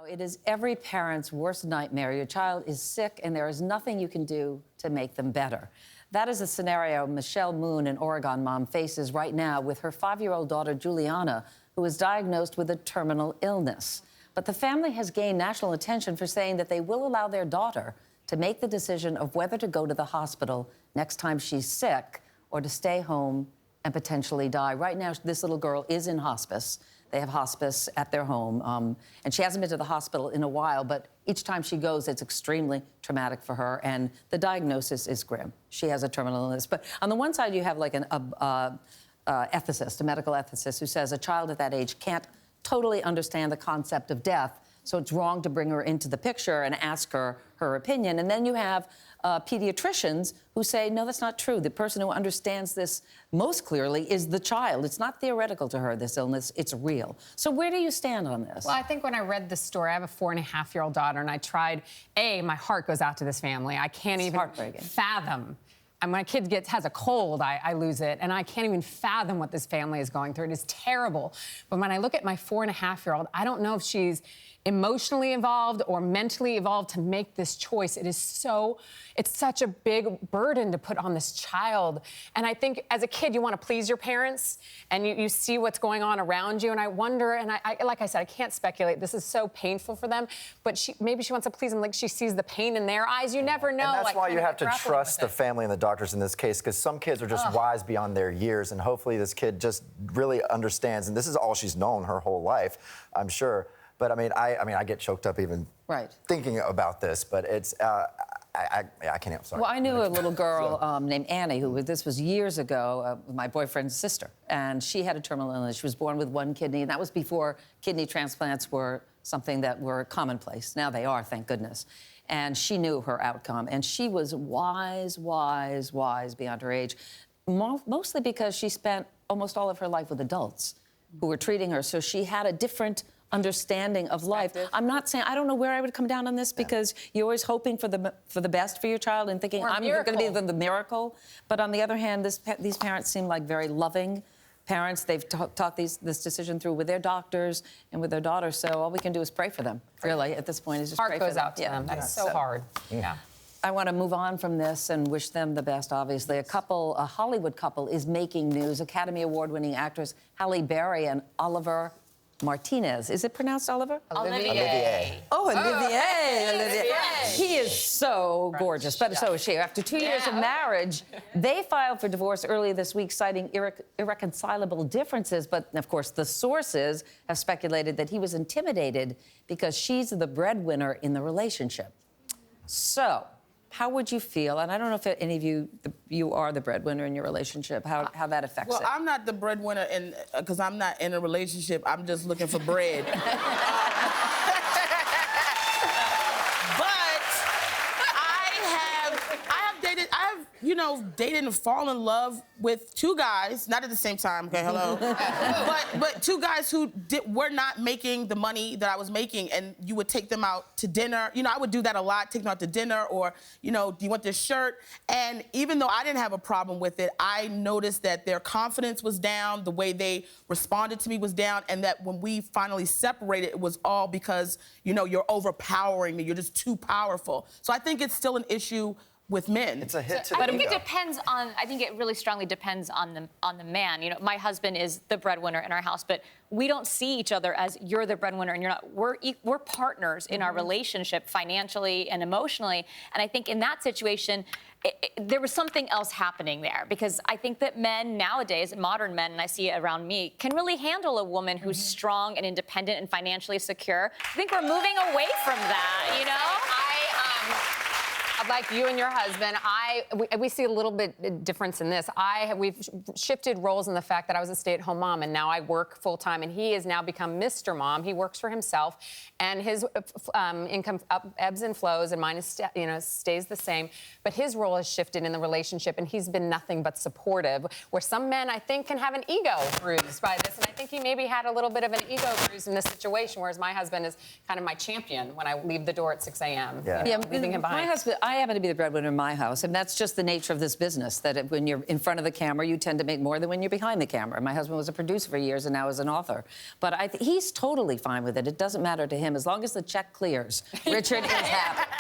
It is every parent's worst nightmare. Your child is sick and there is nothing you can do to make them better. That is a scenario Michelle Moon, an Oregon mom, faces right now with her 5-year-old daughter, Juliana, who is diagnosed with a terminal illness. But the family has gained national attention for saying that they will allow their daughter to make the decision of whether to go to the hospital next time she's sick or to stay home and potentially die. Right now, this little girl is in hospice. They have hospice at their home, and she hasn't been to the hospital in a while, but each time she goes, it's extremely traumatic for her, and the diagnosis is grim. She has a terminal illness. But on the one side, you have like an ethicist, a medical ethicist, who says a child at that age can't totally understand the concept of death, so it's wrong to bring her into the picture and ask her her opinion. And then you have pediatricians who say, no, that's not true. The person who understands this most clearly is the child. It's not theoretical to her, this illness. It's real. So where do you stand on this? Well, I think when I read the story, I have a 4.5-year-old daughter, and I tried, my heart goes out to this family. I can't even fathom. And when a kid has a cold, I lose it, and I can't even fathom what this family is going through. It is terrible. But when I look at my 4.5-year-old, I don't know if she's emotionally evolved or mentally evolved to make this choice. It's such a big burden to put on this child. And I think as a kid, you want to please your parents, and you see what's going on around you. And I wonder, and I like I said, I can't speculate. This is so painful for them, but maybe she wants to please them. Like she sees the pain in their eyes. You never know. And that's why you have to trust the family and the doctors in this case, because some kids are just wise beyond their years. And hopefully this kid just really understands. And this is all she's known her whole life, I'm sure. But I get choked up even thinking about this. But it's I can't help. Sorry. Well, I knew a little girl named Annie this was years ago, my boyfriend's sister, and she had a terminal illness. She was born with one kidney, and that was before kidney transplants were something that were commonplace. Now they are, thank goodness. And she knew her outcome, and she was wise beyond her age, mostly because she spent almost all of her life with adults who were treating her, so she had a different understanding of life. I'm not saying, I don't know where I would come down on this, because you're always hoping for the best for your child and thinking, I'm going to be the miracle. But on the other hand, these parents seem like very loving parents. They've talked this decision through with their doctors and with their daughter, so all we can do is pray for them, really, at this point, is just pray for them. Heart goes out to them. That's so hard. Yeah. I want to move on from this and wish them the best, obviously. A Hollywood couple is making news. Academy Award-winning actress Halle Berry and Oliver Martinez. Is it pronounced Oliver? Olivier. Oh, Olivier. He is so gorgeous, but so is she. After 2 years of marriage, they filed for divorce earlier this week, citing irreconcilable differences. But, of course, the sources have speculated that he was intimidated because she's the breadwinner in the relationship. So how would you feel? And I don't know if any of you are the breadwinner in your relationship, how that affects it. Well, I'm not the breadwinner because I'm not in a relationship. I'm just looking for bread. But dated and fallen in love with two guys, not at the same time, okay, hello. but two guys who were not making the money that I was making, and you would take them out to dinner. I would do that a lot, take them out to dinner, or, do you want this shirt? And even though I didn't have a problem with it, I noticed that their confidence was down, the way they responded to me was down, and that when we finally separated, it was all because, you're overpowering me, you're just too powerful. So I think it's still an issue with men. It's a hit to I think it depends on, I think it really strongly depends on the man. My husband is the breadwinner in our house, but we don't see each other as you're the breadwinner and you're not. We're partners in our relationship financially and emotionally. And I think in that situation, there was something else happening there, because I think that men nowadays, modern men, and I see it around me, can really handle a woman who's strong and independent and financially secure. I think we're moving away from that, Like you and your husband, we see a little bit difference in this. We've shifted roles in the fact that I was a stay-at-home mom, and now I work full-time, and he has now become Mr. Mom. He works for himself, and his income ebbs and flows, and mine is, stays the same. But his role has shifted in the relationship, and he's been nothing but supportive, where some men, I think, can have an ego bruised by this, and I think he maybe had a little bit of an ego bruise in this situation, whereas my husband is kind of my champion when I leave the door at 6 a.m. Yeah, leaving him behind. My husband, I happen to be the breadwinner in my house, and that's just the nature of this business, that when you're in front of the camera, you tend to make more than when you're behind the camera. My husband was a producer for years and now is an author. But he's totally fine with it. It doesn't matter to him. As long as the check clears, Richard is happy.